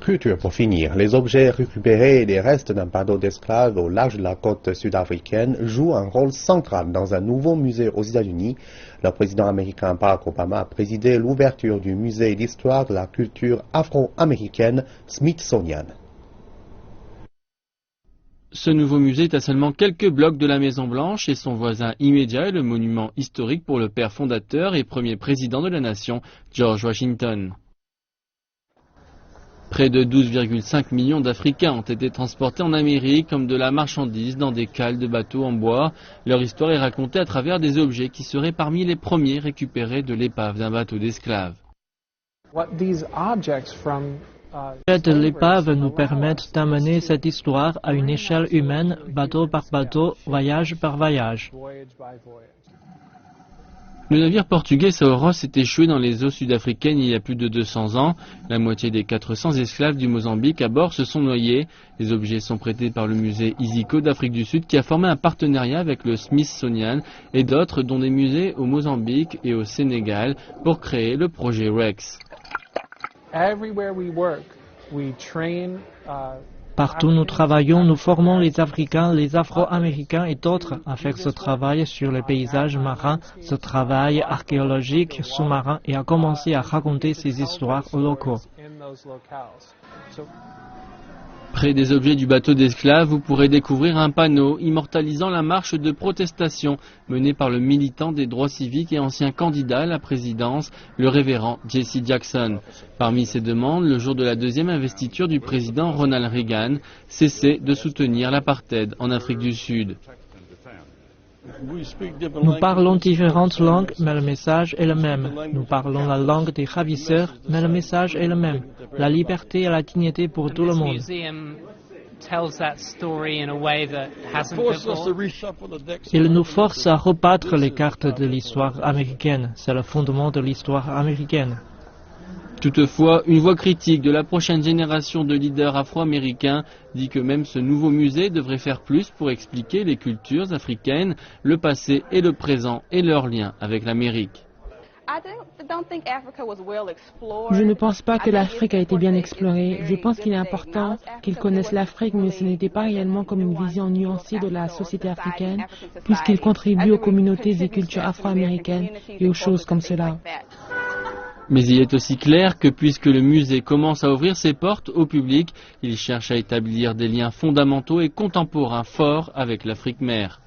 culture pour finir. Les objets récupérés des restes d'un bateau d'esclaves au large de la côte sud-africaine jouent un rôle central dans un nouveau musée aux États-Unis. Le président américain Barack Obama a présidé l'ouverture du musée d'histoire de la culture afro-américaine Smithsonian. Ce nouveau musée est à seulement quelques blocs de la Maison-Blanche et son voisin immédiat est le monument historique pour le père fondateur et premier président de la nation, George Washington. Près de 12,5 millions d'Africains ont été transportés en Amérique comme de la marchandise dans des cales de bateaux en bois. Leur histoire est racontée à travers des objets qui seraient parmi les premiers récupérés de l'épave d'un bateau d'esclaves. Les objets de l'épave nous permettent d'amener cette histoire à une échelle humaine, bateau par bateau, voyage par voyage. Le navire portugais Saoros s'est échoué dans les eaux sud-africaines il y a plus de 200 ans. La moitié des 400 esclaves du Mozambique à bord se sont noyés. Les objets sont prêtés par le musée Isiko d'Afrique du Sud qui a formé un partenariat avec le Smithsonian et d'autres dont des musées au Mozambique et au Sénégal pour créer le projet Rex. Partout où nous travaillons, nous formons les Africains, les Afro-Américains et d'autres à faire ce travail sur les paysages marins, ce travail archéologique sous-marin et à commencer à raconter ces histoires aux locaux. Près des objets du bateau d'esclaves, vous pourrez découvrir un panneau immortalisant la marche de protestation menée par le militant des droits civiques et ancien candidat à la présidence, le révérend Jesse Jackson. Parmi ses demandes, le jour de la deuxième investiture du président Ronald Reagan, cesser de soutenir l'apartheid en Afrique du Sud. Nous parlons différentes langues, mais le message est le même. Nous parlons la langue des ravisseurs, mais le message est le même. La liberté et la dignité pour tout le monde. Il nous force à rebattre les cartes de l'histoire américaine. C'est le fondement de l'histoire américaine. Toutefois, une voix critique de la prochaine génération de leaders afro-américains dit que même ce nouveau musée devrait faire plus pour expliquer les cultures africaines, le passé et le présent et leurs liens avec l'Amérique. Je ne pense pas que l'Afrique a été bien explorée. Je pense qu'il est important qu'ils connaissent l'Afrique, mais ce n'était pas réellement comme une vision nuancée de la société africaine, puisqu'ils contribuent aux communautés et cultures afro-américaines et aux choses comme cela. Mais il est aussi clair que puisque le musée commence à ouvrir ses portes au public, il cherche à établir des liens fondamentaux et contemporains forts avec l'Afrique mère.